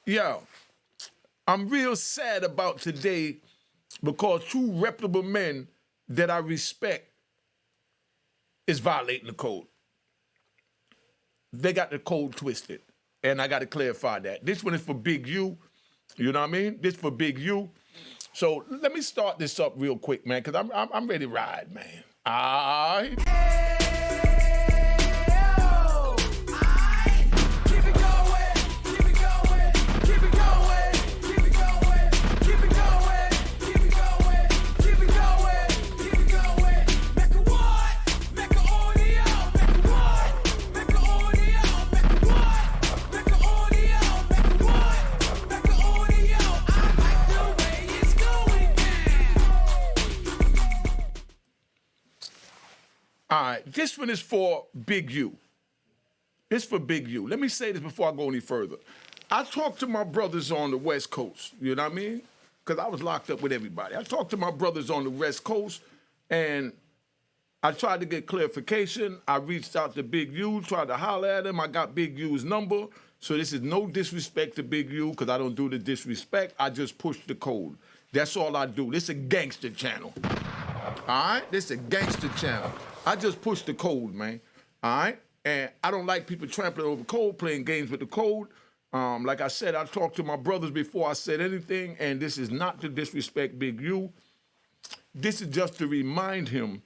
Yo, I'm real sad about today because two reputable men that I respect is violating the code. They got the code twisted, and I got to clarify that. This one is for Big U. You know what I mean? This for Big U. So let me start this up real quick, man, because I'm ready to ride, man. All right. All right, this one is for Big U. It's for Big U. Let me say this before I go any further. I talked to my brothers on the West Coast, you know what I mean? Because I was locked up with everybody. I talked to my brothers on the West Coast, and I tried to get clarification. I reached out to Big U, tried to holler at him. I got Big U's number. So this is no disrespect to Big U, because I don't do the disrespect. I just push the code. That's all I do. This is a gangster channel. All right? This is a gangster channel. I just push the code, man. All right? And I don't like people trampling over code, playing games with the code. Like I said, I talked to my brothers before I said anything, and this is not to disrespect Big U. This is just to remind him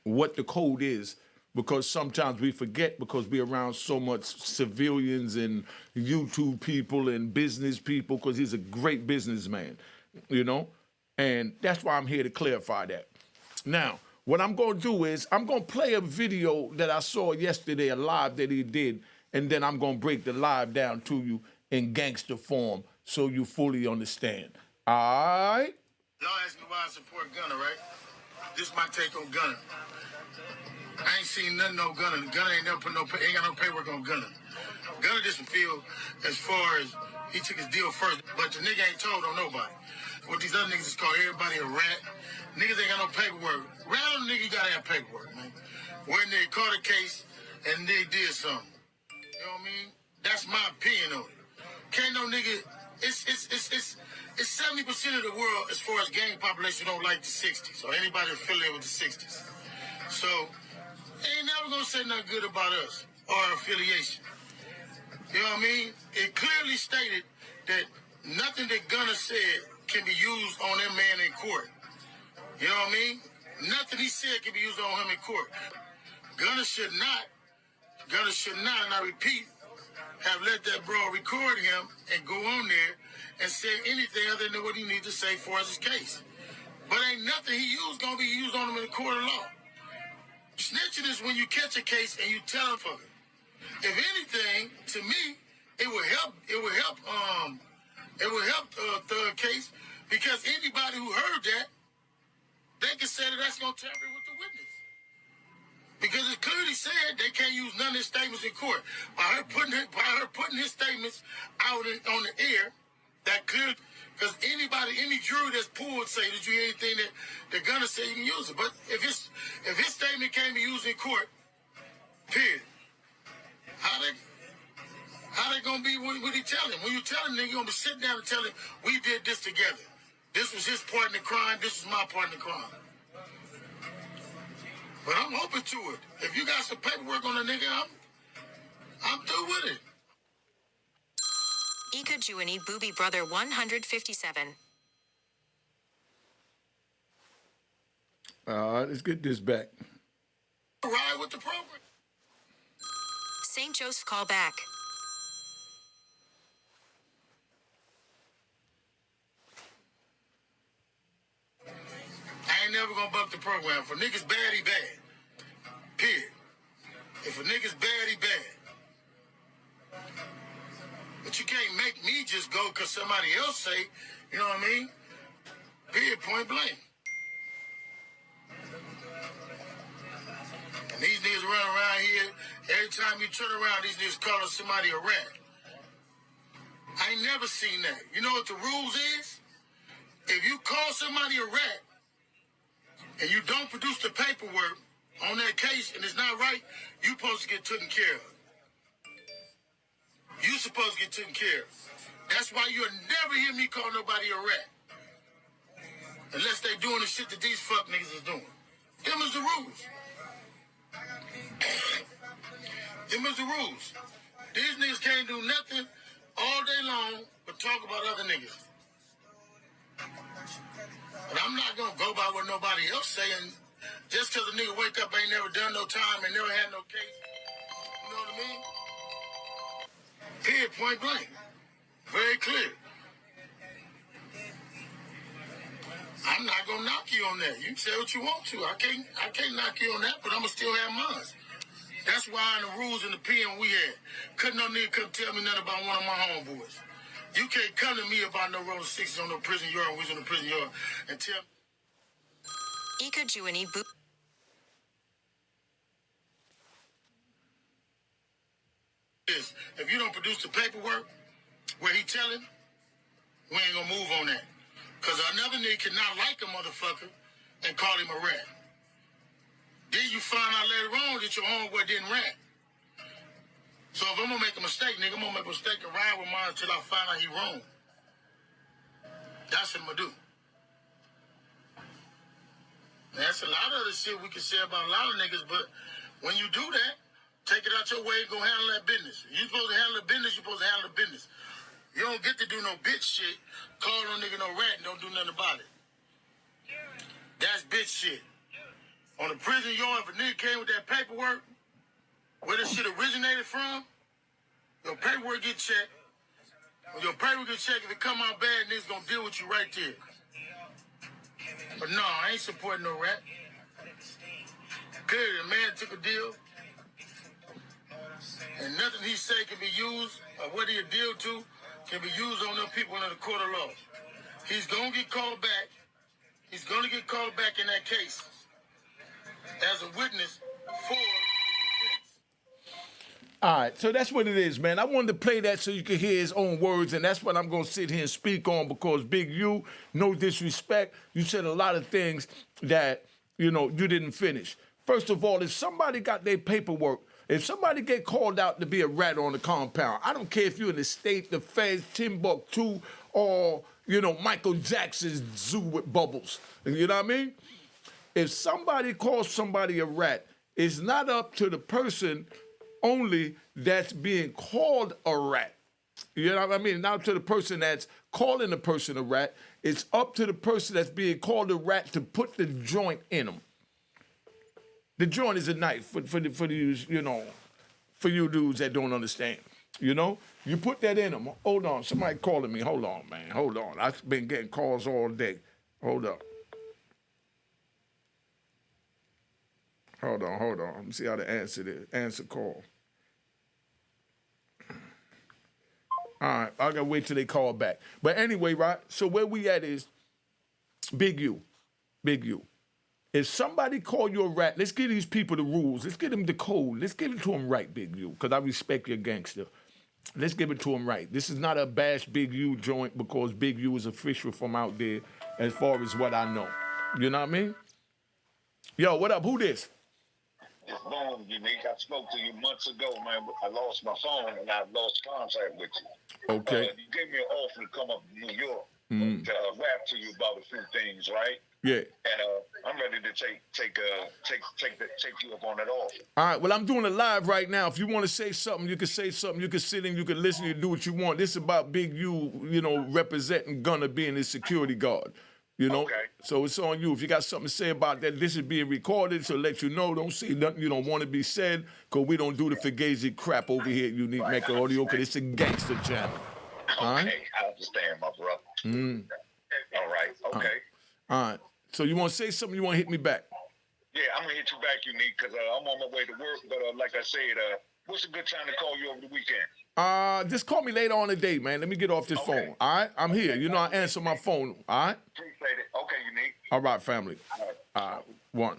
what the code is, because sometimes we forget because we're around so much civilians and YouTube people and business people, because he's a great businessman, you know? And that's why I'm here to clarify that. Now, what I'm going to do is I'm going to play a video that I saw yesterday, a live that he did, and then I'm going to break the live down to you in gangster form so you fully understand. All right? Y'all ask me why I support Gunna, right? This is my take on Gunna. I ain't seen nothing on Gunna. Gunna ain't never put ain't got no paperwork on Gunna. Gunna just feel as far as he took his deal first, but the nigga ain't told on nobody. What these other niggas is called everybody a rat. Niggas ain't got no paperwork. Rat on a nigga, you gotta have paperwork, man. When they caught a case and they did something. You know what I mean? That's my opinion on it. Can't no nigga, it's 70% of the world as far as gang population don't like the 60s or anybody affiliated with the 60s. So they ain't never gonna say nothing good about us or our affiliation. You know what I mean? It clearly stated that nothing that Gunna said can be used on that man in court. You know what I mean? Nothing he said can be used on him in court. Gunna should not, and I repeat, have let that bro record him and go on there and say anything other than what he needs to say for his case. But ain't nothing he used gonna be used on him in the court of law. Snitching is when you catch a case and you tell him for it. If anything, to me, it would help Thug case, because anybody who heard that, they can say that that's gonna tamper with the witness. Because it clearly said they can't use none of his statements in court. By her putting his statements out on the air, that clearly, because any jury that's pulled say, did you hear anything that Gunna said, you can use it. But if his statement can't be used in court, period. How they gonna be what he tell him? When you tell him, then you're gonna be sitting down and tell him, we did this together. This was his part in the crime, this was my part in the crime. But I'm open to it. If you got some paperwork on the nigga, I'm through with it. Ika Juani Booby Brother 157. Let's get this back. Ride with the program. St. Joseph call back. I ain't never gonna buck the program. For niggas bad, he bad. Period. If a nigga's bad, he bad. But you can't make me just go because somebody else say, you know what I mean? Period, point blank. And these niggas run around here, every time you turn around, these niggas calling somebody a rat. I ain't never seen that. You know what the rules is? If you call somebody a rat and you don't produce the paperwork on that case and it's not right, you supposed to get taken care of. You supposed to get taken care of. That's why you'll never hear me call nobody a rat. Unless they doing the shit that these fuck niggas is doing. Them is the rules. Them is the rules. These niggas can't do nothing all day long but talk about other niggas. But I'm not gonna go by what nobody else saying. Just cause a nigga wake up ain't never done no time and never had no case. You know what I mean? Period, point blank. Very clear. I'm not gonna knock you on that. You can say what you want to. I can't knock you on that, but I'ma still have mine. That's why in the rules in the PM we had, couldn't no nigga come tell me nothing about one of my homeboys. You can't come to me about no rolling sixes on no prison yard and we on the prison yard and tell me. Ika Juani Boo. This. If you don't produce the paperwork where he telling, we ain't gonna move on that. Cause another nigga cannot like a motherfucker and call him a rat. Then you find out later on that your homeboy didn't rat. So if I'm gonna make a mistake, nigga, I'm gonna make a mistake and ride with mine until I find out he wrong. That's what I'm gonna do. That's a lot of the shit we can say about a lot of niggas, but when you do that, take it out your way and go handle that business. You supposed to handle the business, you supposed to handle the business. You don't get to do no bitch shit, call no nigga no rat and don't do nothing about it. That's bitch shit. On the prison yard, if a nigga came with that paperwork, where this shit originated from, your paperwork get checked. When your paperwork get checked, if it come out bad, niggas gonna deal with you right there. But no, I ain't supporting no rat. Clearly, the man took a deal, and nothing he say can be used, or what he a deal to, can be used on them people in the court of law. He's gonna get called back. He's gonna get called back in that case as a witness for the defense. All right, so that's what it is, man. I wanted to play that so you could hear his own words, and that's what I'm going to sit here and speak on because, Big U, no disrespect, you said a lot of things that, you didn't finish. First of all, if somebody got their paperwork, if somebody get called out to be a rat on the compound, I don't care if you're in the state, the feds, Timbuktu, or, Michael Jackson's zoo with bubbles. You know what I mean? If somebody calls somebody a rat, it's not up to the person only that's being called a rat. You know what I mean? Not up to the person that's calling the person a rat. It's up to the person that's being called a rat to put the joint in them. The joint is a knife for these, for you dudes that don't understand. You put that in them. Hold on, somebody calling me. Hold on, man. Hold on. I've been getting calls all day. Hold up. Hold on. Let me see how to answer call. All right, I gotta wait till they call back. But anyway, right, so where we at is Big U. If somebody call you a rat, let's give these people the rules. Let's give them the code. Let's give it to them right, Big U, because I respect your gangster. Let's give it to them right. This is not a bash Big U joint because Big U is official from out there as far as what I know. You know what I mean? Yo, what up? Who this? It's Boom, Unique. I spoke to you months ago, man. I lost my phone and I lost contact with you. Okay. You gave me an offer to come up to New York to rap to you about a few things, right? Yeah. And I'm ready to take you up on that offer. All right. Well, I'm doing it live right now. If you want to say something, you can say something. You can sit in, you can listen, you can do what you want. This is about Big U, representing Gunna being his security guard. Okay. So it's on you. If you got something to say about that, this is being recorded, so let you know. Don't say nothing you don't want to be said, because we don't do the fugazi crap over here at Unique Mecca Audio, because it's a gangster channel. All right? Okay, I understand, my brother. All right, okay. All right. So you want to say something, you want to hit me back? Yeah, I'm going to hit you back, Unique, because I'm on my way to work. But like I said, what's a good time to call you over the weekend? Just call me later on today, man. Let me get off this phone. All right? I'm here. I answer my phone. All right? Appreciate it. Okay, Unique. All right, family. All right. One.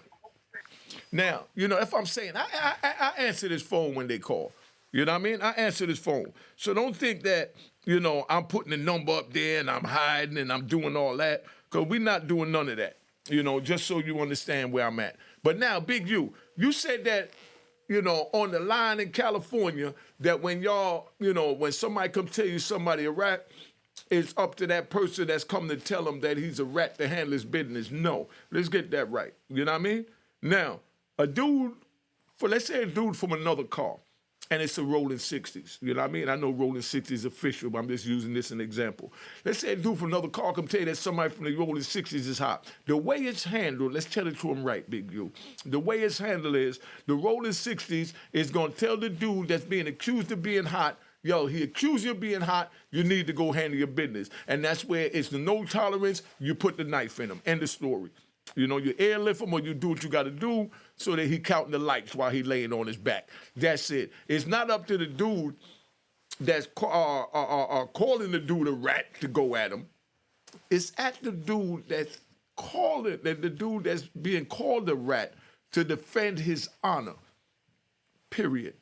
Now, if I'm saying, I answer this phone when they call. You know what I mean? I answer this phone. So don't think that, I'm putting the number up there and I'm hiding and I'm doing all that, because we're not doing none of that, just so you understand where I'm at. But now, Big U, you said that on the line in California that when y'all, when somebody come tell you somebody a rat, it's up to that person that's come to tell him that he's a rat to handle his business. No, let's get that right. You know what I mean? Now, let's say a dude from another car, and it's a rolling 60s. You know what I mean? I know rolling 60s is official, but I'm just using this as an example. Let's say a dude from another car come tell you that somebody from the rolling 60s is hot. The way it's handled, let's tell it to him right, Big U. The way it's handled is the rolling 60s is going to tell the dude that's being accused of being hot, yo, he accused you of being hot, you need to go handle your business. And that's where it's the no tolerance, you put the knife in him. End of story. You airlift him or you do what you got to do so that he counting the lights while he laying on his back. That's it. It's not up to the dude that's calling the dude a rat to go at him. It's at the dude that's the dude that's being called a rat to defend his honor, period.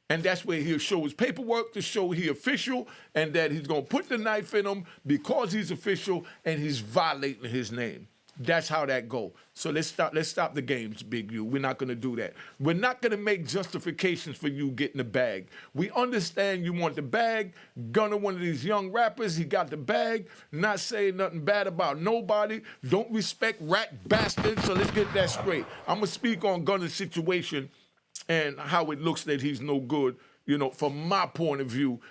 And that's where he'll show his paperwork to show he official and that he's going to put the knife in him because he's official and he's violating his name. That's how that go. So let's stop the games, Big U. We're not going to do that. We're not going to make justifications for you getting the bag. We understand you want the bag. Gunna, one of these young rappers, he got the bag. Not saying nothing bad about nobody. Don't respect rat bastards. So let's get that straight. I'm going to speak on Gunna's situation and how it looks that he's no good, from my point of view,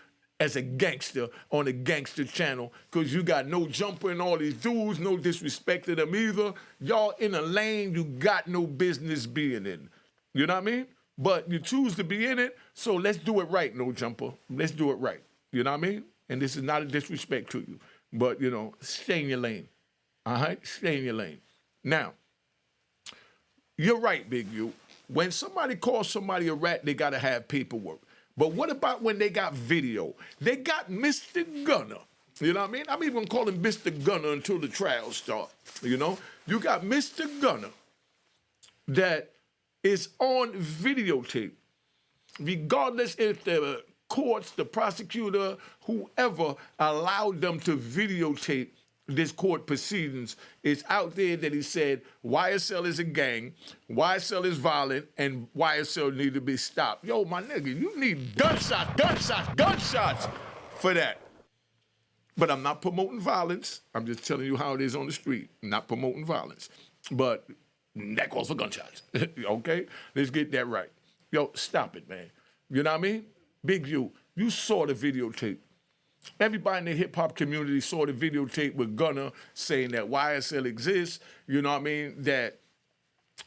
as a gangster on a gangster channel, because you got no jumper and all these dudes, no disrespect to them either. Y'all in a lane you got no business being in. You know what I mean? But you choose to be in it, so let's do it right, no jumper. Let's do it right. You know what I mean? And this is not a disrespect to you, but, stay in your lane. All right? Stay in your lane. Now, you're right, Big U. When somebody calls somebody a rat, they got to have paperwork. But what about when they got video? They got Mr. Gunna. You know what I mean? I'm even calling him Mr. Gunna until the trials start. You got Mr. Gunna that is on videotape, regardless if the courts, the prosecutor, whoever allowed them to videotape this court proceedings, is out there that he said YSL is a gang, YSL is violent, and YSL need to be stopped. Yo, my nigga, you need gunshots for that. But I'm not promoting violence. I'm just telling you how it is on the street. I'm not promoting violence. But that calls for gunshots. Okay? Let's get that right. Yo, stop it, man. You know what I mean? Big U, you saw the videotape. Everybody in the hip-hop community saw the videotape with Gunna saying that YSL exists, you know what I mean, that,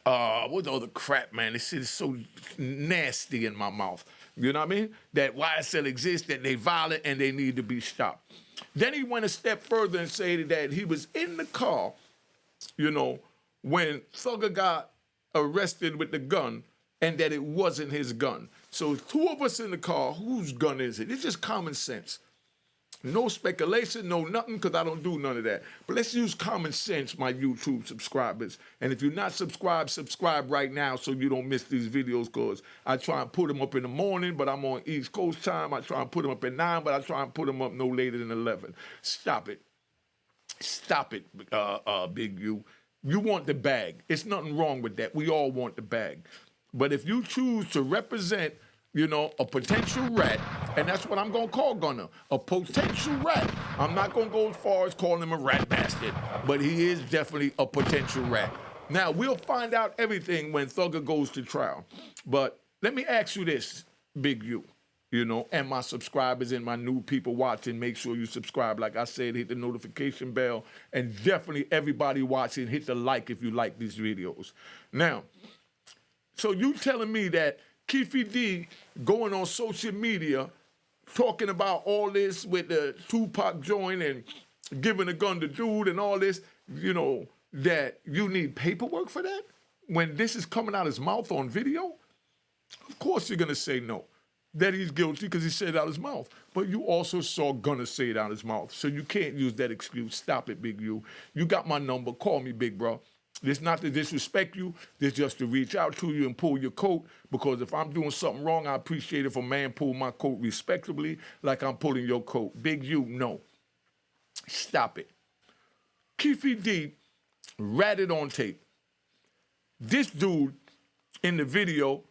what's all the crap, man? This shit is so nasty in my mouth, you know what I mean? That YSL exists, that they violent, and they need to be stopped. Then he went a step further and said that he was in the car, when Thugger got arrested with the gun, and that it wasn't his gun. So two of us in the car, whose gun is it? It's just common sense. No speculation, no nothing, because I don't do none of that. But let's use common sense, my YouTube subscribers. And if you're not subscribed, subscribe right now so you don't miss these videos, because I try and put them up in the morning, but I'm on East Coast time. I try and put them up at 9, but I try and put them up no later than 11. Stop it. Stop it, Big U. You want the bag. It's nothing wrong with that. We all want the bag. But if you choose to represent a potential rat, and that's what I'm going to call Gunna, a potential rat. I'm not going to go as far as calling him a rat bastard, but he is definitely a potential rat. Now, we'll find out everything when Thugger goes to trial. But let me ask you this, Big U, and my subscribers and my new people watching, make sure you subscribe. Like I said, hit the notification bell, and definitely everybody watching, hit the like if you like these videos. Now, so you telling me that Keefy D going on social media talking about all this with the Tupac joint and giving a gun to dude and all this, that you need paperwork for that? When this is coming out his mouth on video? Of course you're going to say no, that he's guilty because he said it out his mouth. But you also saw Gunna say it out his mouth. So you can't use that excuse. Stop it, Big U. You got my number. Call me, big bro. This not to disrespect you. This just to reach out to you and pull your coat, because if I'm doing something wrong, I appreciate if a man pull my coat respectably like I'm pulling your coat. Big U, no. Stop it. Keefy D ratted on tape. This dude in the video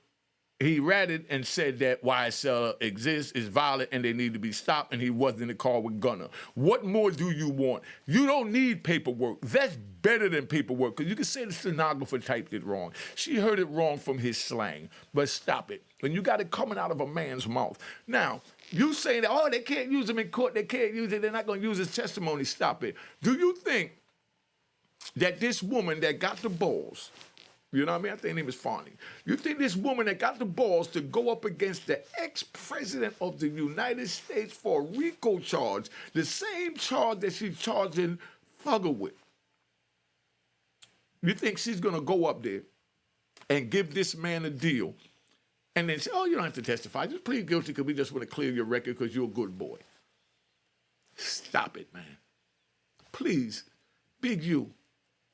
he ratted and said that YSL exists, is violent, and they need to be stopped, and he wasn't in the car with Gunna. What more do you want? You don't need paperwork. That's better than paperwork, because you can say the stenographer typed it wrong. She heard it wrong from his slang, but stop it. And you got it coming out of a man's mouth. Now, you saying that, oh, they can't use him in court, they can't use it, they're not going to use his testimony, stop it. Do you think that this woman that got the balls, you know what I mean? I think her name is Fonnie. You think this woman that got the balls to go up against the ex-president of the United States for a RICO charge, the same charge that she's charging Fugger with, you think she's going to go up there and give this man a deal and then say, oh, you don't have to testify. Just plead guilty because we just want to clear your record because you're a good boy. Stop it, man. Please, Big U,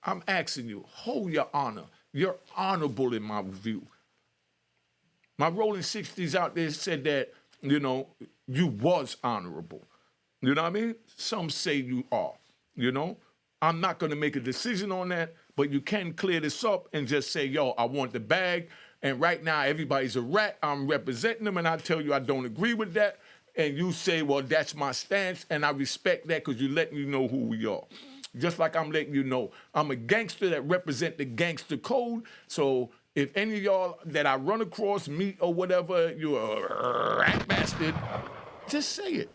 I'm asking you, hold your honor. You're honorable in my view. My Rolling 60s out there said that, you know, you was honorable. You know what I mean? Some say you are, you know? I'm not going to make a decision on that, but you can clear this up and just say, yo, I want the bag. And right now, everybody's a rat. I'm representing them, and I tell you I don't agree with that. And you say, well, that's my stance, and I respect that because you're letting me know who we are. Just like I'm letting you know, I'm a gangster that represent the gangster code. So if any of y'all that I run across, meet or whatever, you're a rat bastard, just say it.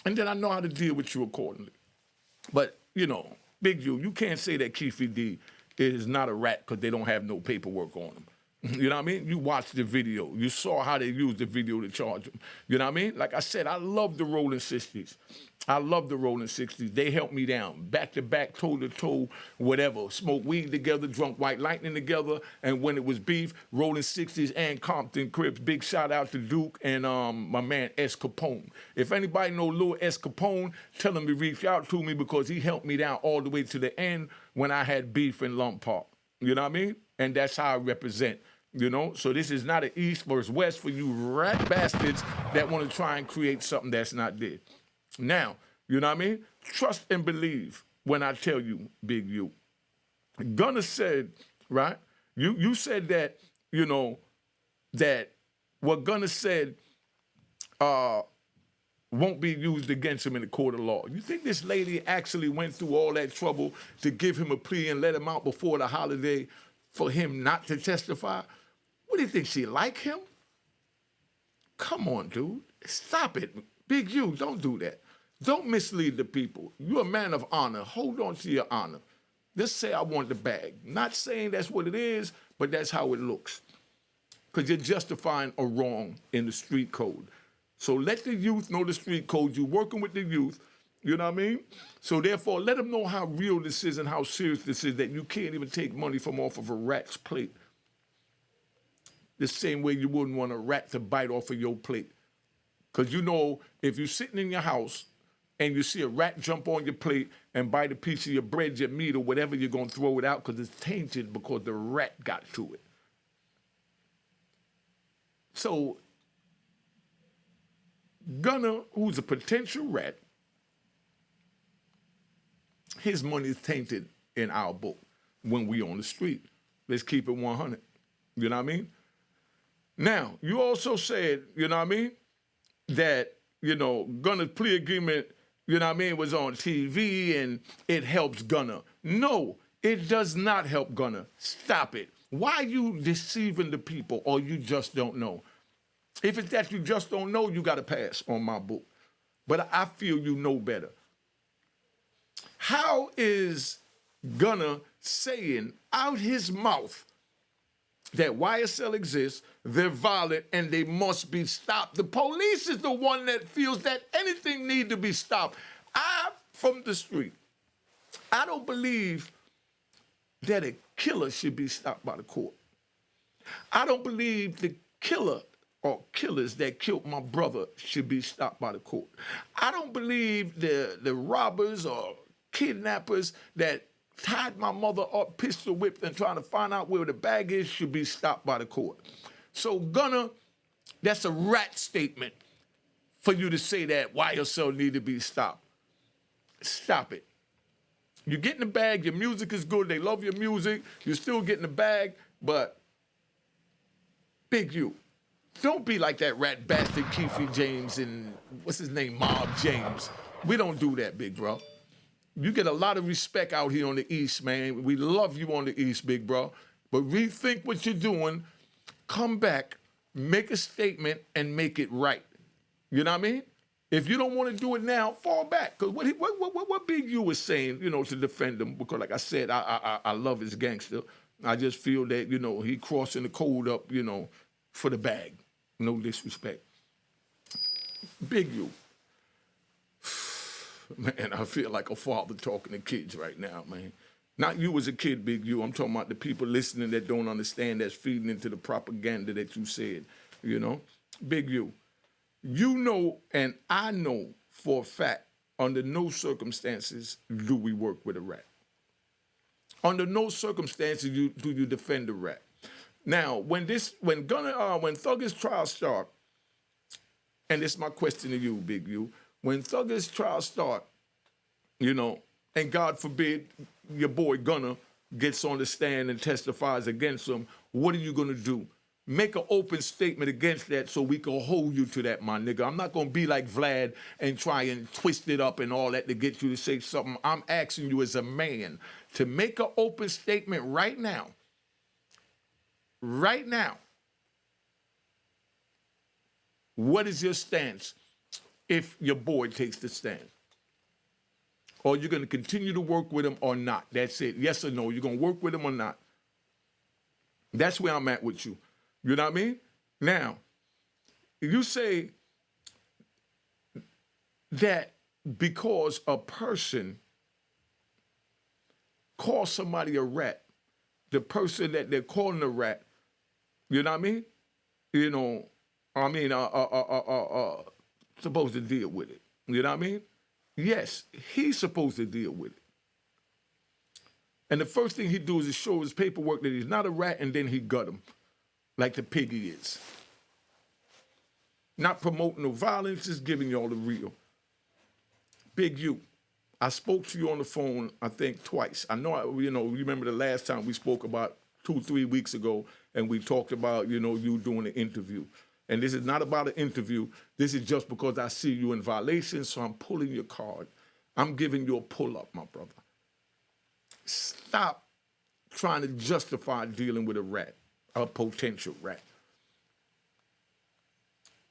And then I know how to deal with you accordingly. But, you know, Big U, you can't say that Keefe D is not a rat because they don't have no paperwork on them. You know what I mean? You watched the video. You saw how they used the video to charge him. You know what I mean? Like I said, I love the Rolling 60s. I love the Rolling 60s. They helped me down. Back to back, toe to toe, whatever. Smoke weed together, drunk White Lightning together. And when it was beef, Rolling 60s and Compton Crips. Big shout out to Duke and my man S. Capone. If anybody know Lil S. Capone, tell him to reach out to me because he helped me down all the way to the end when I had beef in Lump Park. You know what I mean? And that's how I represent. You know, so this is not an East versus West for you rat bastards that want to try and create something that's not there. Now, you know what I mean? Trust and believe when I tell you, Big U. Gunna said, right? You said that, you know, that what Gunna said won't be used against him in the court of law. You think this lady actually went through all that trouble to give him a plea and let him out before the holiday for him not to testify? What do you think, she like him? Come on, dude. Stop it. Big U, don't do that. Don't mislead the people. You're a man of honor. Hold on to your honor. Just say, I want the bag. Not saying that's what it is, but that's how it looks. Because you're justifying a wrong in the street code. So let the youth know the street code. You're working with the youth. You know what I mean? So therefore, let them know how real this is and how serious this is, that you can't even take money from off of a rat's plate. The same way you wouldn't want a rat to bite off of your plate. Because you know, if you're sitting in your house and you see a rat jump on your plate and bite a piece of your bread, your meat, or whatever, you're going to throw it out because it's tainted because the rat got to it. So, Gunna, who's a potential rat, his money is tainted in our book when we on the street. Let's keep it 100. You know what I mean? Now, you also said, you know what I mean, that, you know, Gunna's plea agreement, you know what I mean, was on TV and it helps Gunna. No, it does not help Gunna. Stop it. Why are you deceiving the people, or you just don't know? If it's that you just don't know, you got to pass on my book. But I feel you know better. How is Gunna saying out his mouth that YSL exists, they're violent, and they must be stopped? The police is the one that feels that anything need to be stopped. From the street, I don't believe that a killer should be stopped by the court. I don't believe the killer or killers that killed my brother should be stopped by the court. I don't believe the robbers or kidnappers that tied my mother up, pistol whipped, and trying to find out where the bag is should be stopped by the court. So Gunna, that's a rat statement for you to say that YSL need to be stopped. Stop it. You get in the bag, your music is good, they love your music, you're still getting the bag, but Big U, Don't be like that rat bastard Keefe James and what's his name, Mob James. We don't do that, big bro. You get a lot of respect out here on the East, man. We love you on the East, big bro. But rethink what you're doing, come back, make a statement, and make it right. You know what I mean? If you don't want to do it now, fall back. Because what Big U was saying, you know, to defend him, because like I said, I love his gangster. I just feel that, you know, he crossing the code up, you know, for the bag. No disrespect. Big U. Man, I feel like a father talking to kids right now, man. Not you as a kid, Big U. I'm talking about the people listening that don't understand, that's feeding into the propaganda that you said, you know? Big U. You know, and I know for a fact, under no circumstances do we work with a rat. Under no circumstances do you defend a rat. Now, when Thugger's trial start, and this is my question to you, Big U, when Thugger's trial start, you know, and God forbid your boy Gunna gets on the stand and testifies against him, what are you gonna do? Make an open statement against that so we can hold you to that, my nigga. I'm not gonna be like Vlad and try and twist it up and all that to get you to say something. I'm asking you as a man to make an open statement right now. Right now. What is your stance if your boy takes the stand? Or you're gonna continue to work with him or not? That's it. Yes or no? You're gonna work with him or not? That's where I'm at with you. You know what I mean? Now, you say that because a person calls somebody a rat, the person that they're calling a rat, you know what I mean? You know, supposed to deal with it. You know what I mean? Yes, he's supposed to deal with it. And the first thing he do is show his paperwork that he's not a rat, and then he gut him, like the pig he is. Not promoting no violence, just giving y'all the real. Big U, I spoke to you on the phone, I think, twice. I know, you remember the last time we spoke about 2-3 weeks ago, and we talked about, you doing an interview. And this is not about an interview. This is just because I see you in violation, so I'm pulling your card. I'm giving you a pull-up, my brother. Stop trying to justify dealing with a rat, a potential rat.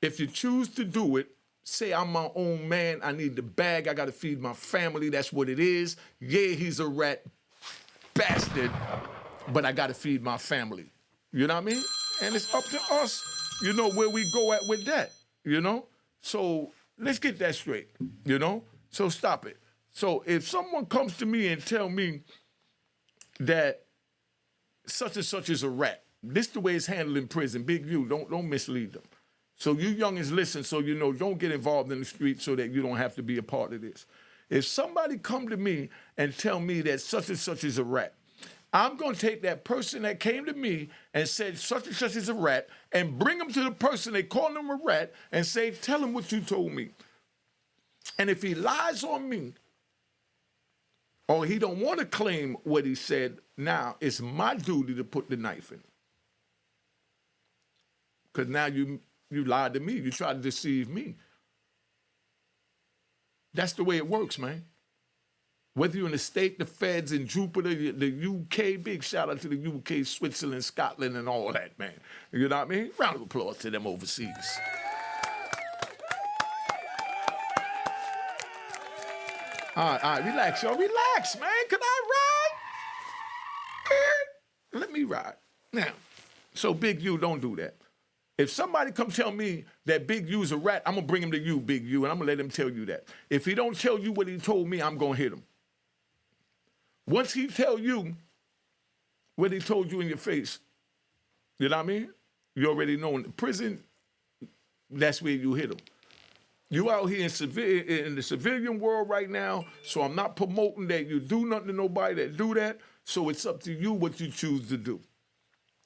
If you choose to do it, say I'm my own man, I need the bag, I gotta feed my family, that's what it is. Yeah, he's a rat bastard, but I gotta feed my family. You know what I mean? And it's up to us, where we go at with that, So let's get that straight, So stop it. So if someone comes to me and tell me that such and such is a rat, this is the way it's handled in prison. Big U, don't mislead them. So you youngins listen, so don't get involved in the street so that you don't have to be a part of this. If somebody come to me and tell me that such and such is a rat, I'm going to take that person that came to me and said such and such is a rat and bring them to the person they call them a rat and say, tell him what you told me. And if he lies on me or he don't want to claim what he said, now it's my duty to put the knife in. Because now you lied to me. You tried to deceive me. That's the way it works, man. Whether you're in the state, the feds, in Jupiter, the UK, big shout out to the UK, Switzerland, Scotland, and all that, man. You know what I mean? Round of applause to them overseas. All right, relax, y'all. Relax, man. Can I ride? Let me ride. Now, so Big U, don't do that. If somebody come tell me that Big U's a rat, I'm going to bring him to you, Big U, and I'm going to let him tell you that. If he don't tell you what he told me, I'm going to hit him. Once he tell you what he told you in your face, you know what I mean? You already know in the prison, that's where you hit him. You out here in the civilian world right now, so I'm not promoting that you do nothing to nobody that do that, so it's up to you what you choose to do.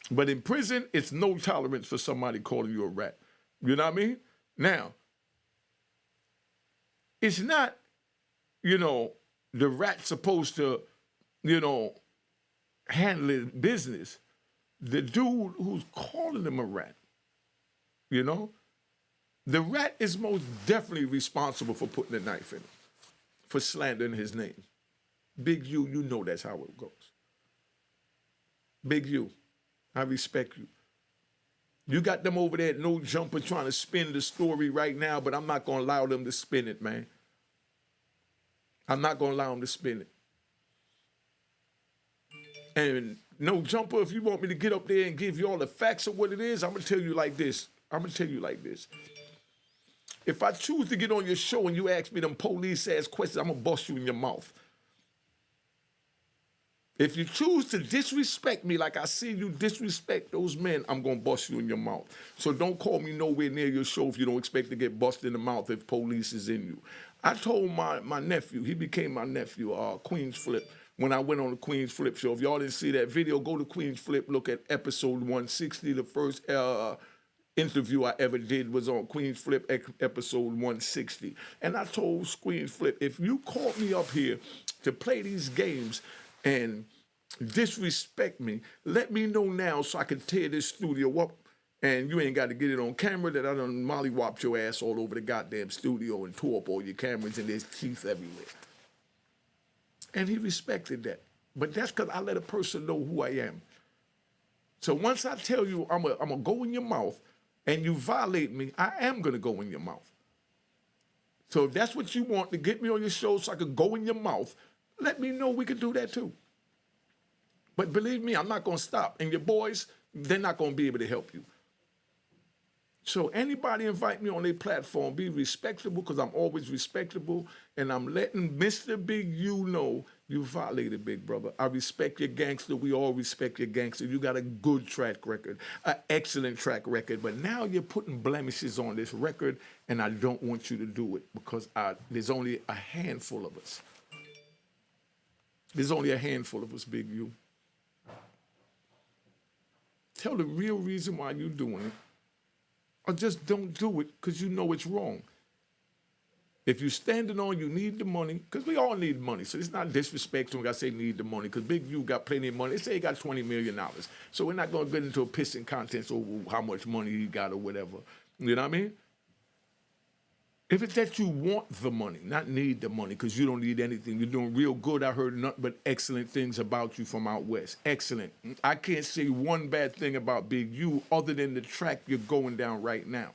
But in prison, it's no tolerance for somebody calling you a rat. You know what I mean? Now, it's not, the rat supposed to, handle his business. The dude who's calling him a rat you know? The rat is most definitely responsible for putting a knife in him, for slandering his name. Big U, you know that's how it goes. Big U, I respect you. You got them over there at No Jumper trying to spin the story right now, but I'm not going to allow them to spin it, man. I'm not going to allow them to spin it. And No Jumper, if you want me to get up there and give you all the facts of what it is, I'm going to tell you like this. If I choose to get on your show and you ask me them police-ass questions, I'm going to bust you in your mouth. If you choose to disrespect me like I see you disrespect those men, I'm going to bust you in your mouth. So don't call me nowhere near your show if you don't expect to get busted in the mouth if police is in you. I told my nephew, he became my nephew, Queen's Flip, when I went on the Queen's Flip show. If y'all didn't see that video, go to Queen's Flip, look at episode 160. The first interview I ever did was on Queen's Flip episode 160. And I told Queen's Flip, if you called me up here to play these games and disrespect me, let me know now so I can tear this studio up. And you ain't got to get it on camera that I done mollywopped your ass all over the goddamn studio and tore up all your cameras and there's teeth everywhere. And he respected that. But that's because I let a person know who I am. So once I tell you I'm going to go in your mouth and you violate me, I am going to go in your mouth. So if that's what you want to get me on your show so I can go in your mouth, let me know we can do that too. But believe me, I'm not going to stop. And your boys, they're not going to be able to help you. So anybody invite me on their platform, be respectable because I'm always respectable, and I'm letting Mr. Big U know you violated, big brother. I respect your gangster. We all respect your gangster. You got a good track record, an excellent track record, but now you're putting blemishes on this record, and I don't want you to do it because there's only a handful of us. There's only a handful of us, Big U. Tell the real reason why you're doing it. Or just don't do it because you know it's wrong. If you're standing on you need the money, because we all need money, so it's not disrespectful when I say need the money, because Big U got plenty of money. They say he got $20 million. So we're not going to get into a pissing contest over how much money he got or whatever. You know what I mean? If it's that you want the money, not need the money, because you don't need anything. You're doing real good. I heard nothing but excellent things about you from out west. Excellent. I can't say one bad thing about Big U other than the track you're going down right now.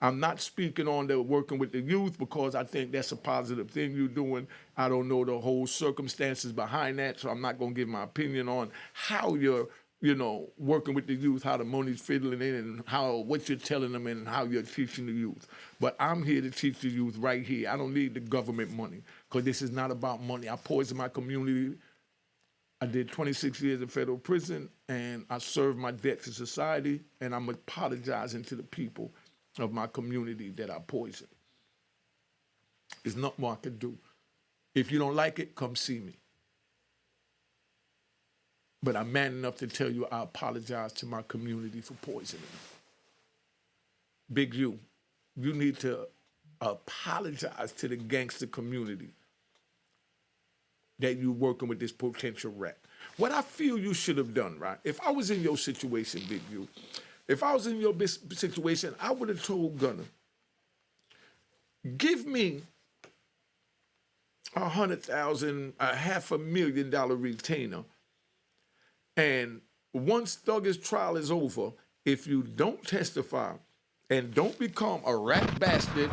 I'm not speaking on the working with the youth because I think that's a positive thing you're doing. I don't know the whole circumstances behind that, so I'm not going to give my opinion on how you're working with the youth, how the money's fiddling in, and what you're telling them and how you're teaching the youth. But I'm here to teach the youth right here. I don't need the government money because this is not about money. I poisoned my community. I did 26 years in federal prison, and I served my debt to society, and I'm apologizing to the people of my community that I poisoned. There's nothing more I can do. If you don't like it, come see me. But I'm man enough to tell you I apologize to my community for poisoning. Big U, you need to apologize to the gangster community that you're working with this potential rat. What I feel you should have done, right? If I was in your situation, Big U, if I was in your situation, I would have told Gunna, give me $100,000, $500,000 retainer. And once Thugger's trial is over, if you don't testify and don't become a rat bastard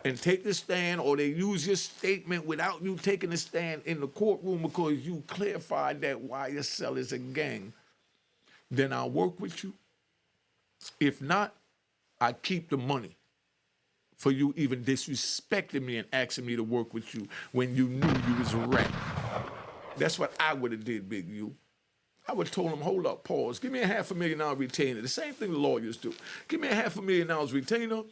and take the stand, or they use your statement without you taking the stand in the courtroom because you clarified that YSL is a gang, then I'll work with you. If not, I keep the money for you even disrespecting me and asking me to work with you when you knew you was a rat. That's what I would have did, Big U. I would have told him, hold up, pause. Give me a $500,000 retainer. The same thing the lawyers do. Give me a $500,000 retainer,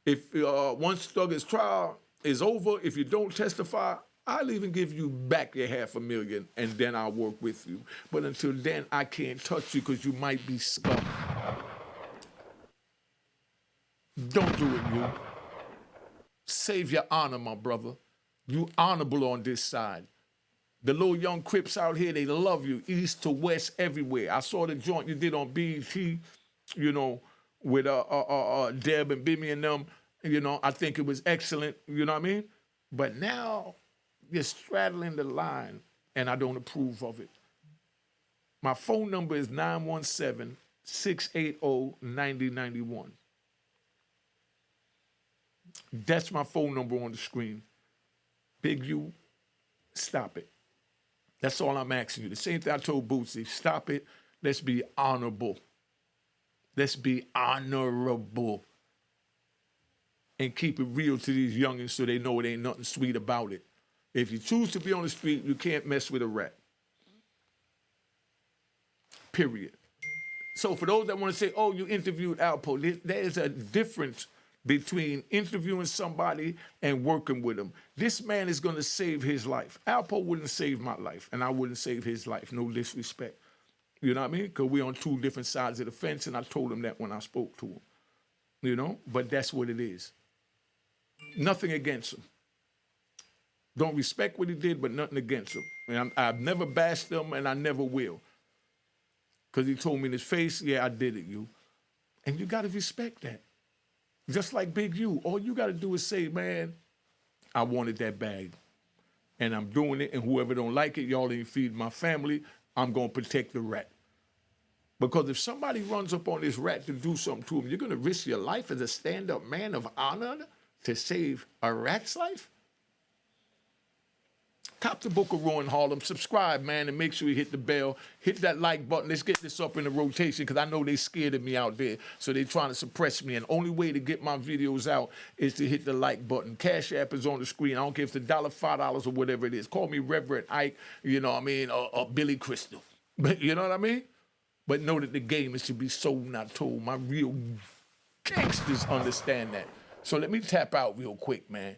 If once Thugger's trial is over, if you don't testify, I'll even give you back your $500,000 and then I'll work with you. But until then, I can't touch you because you might be scum. Don't do it, you. Save your honor, my brother. You honorable on this side. The little young Crips out here, they love you, east to west, everywhere. I saw the joint you did on BET, with Deb and Bimmy and them. You know, I think it was excellent. You know what I mean? But now you're straddling the line, and I don't approve of it. My phone number is 917-680-9091. That's my phone number on the screen. Big U, stop it. That's all I'm asking you. The same thing I told Bootsy. Stop it. Let's be honorable. Let's be honorable. And keep it real to these youngins so they know it ain't nothing sweet about it. If you choose to be on the street, you can't mess with a rat. Period. So for those that want to say, oh, you interviewed Alpo, there is a difference between interviewing somebody and working with them. This man is going to save his life. Alpo wouldn't save my life, and I wouldn't save his life. No disrespect. You know what I mean? Because we're on two different sides of the fence, and I told him that when I spoke to him. You know? But that's what it is. Nothing against him. Don't respect what he did, but nothing against him. And I've never bashed him, and I never will. Because he told me in his face, yeah, I did it, you. And you got to respect that. Just like Big U, all you got to do is say, man, I wanted that bag. And I'm doing it, and whoever don't like it, y'all ain't feed my family, I'm going to protect the rat. Because if somebody runs up on this rat to do something to him, you're going to risk your life as a stand-up man of honor to save a rat's life? Cop the book of Roy in Harlem. Subscribe, man, and make sure you hit the bell. Hit that like button. Let's get this up in the rotation because I know they scared of me out there, so they're trying to suppress me. And the only way to get my videos out is to hit the like button. Cash App is on the screen. I don't care if it's $1, $5, or whatever it is. Call me Reverend Ike, you know what I mean, or Billy Crystal. But you know what I mean? But know that the game is to be sold, not told. My real gangsters understand that. So let me tap out real quick, man.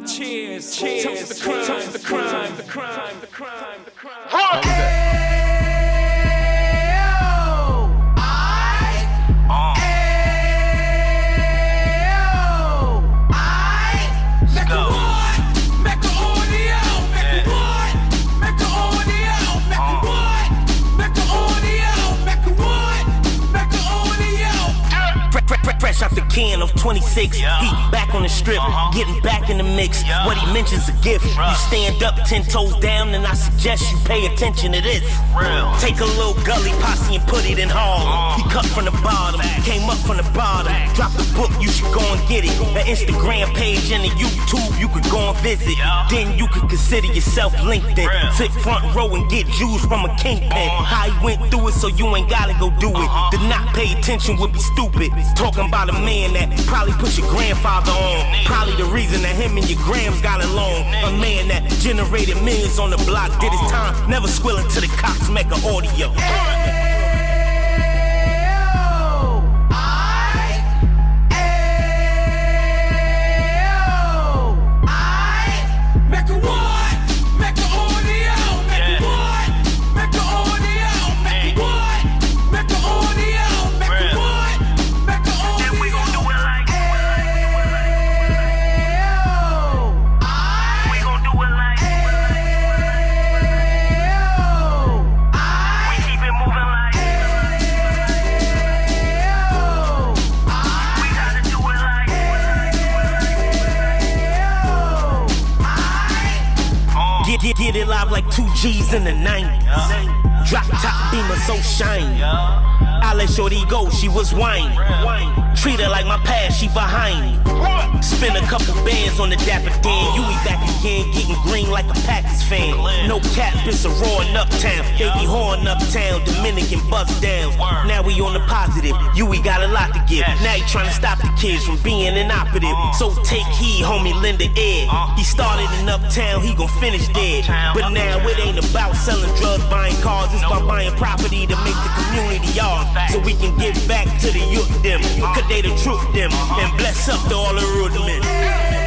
Cheers, cheers, toast the crime, toast the crime, the crime, the crime, the crime. How was that? Fresh out the can of 26, he back on the strip, getting back in the mix. What he mentions a gift. You stand up 10 toes down, and I suggest you pay attention to this. Take a little gully posse and put it in Harlem. He cut from the bottom, came up from the bottom. Drop the book, you should go and get it. An Instagram page and a YouTube you could go and visit. Then you could consider yourself LinkedIn. Sit front row and get Jews from a kingpin. How he went through it, so you ain't gotta go do it. To not pay attention would be stupid. Talking about a man that probably put your grandfather on. Probably the reason that him and your grams got along. A man that generated millions on the block, did his time, never squilling to the cops, Mecca audio. Get it live like 2 G's in the 90s. Drop top beamer so shiny. I let shorty go, she was whining. Treat her like my past, she behind me. Spend a couple bands on the Dapper Dan. You be back again, getting green like a Packers fan. No cap, it's a roaring uptown. They be horn uptown, Dominican bust down. Now we on the positive, we got a lot to give. Now he trying to stop the kids from being inoperative. So take heed, homie, lend a ear. He started in uptown, he gon' finish dead. But now it ain't about selling drugs, buying cars. It's about buying property to make the community yours. So we can give back to the youth them. Cause they the truth them. And bless up to all the rude men.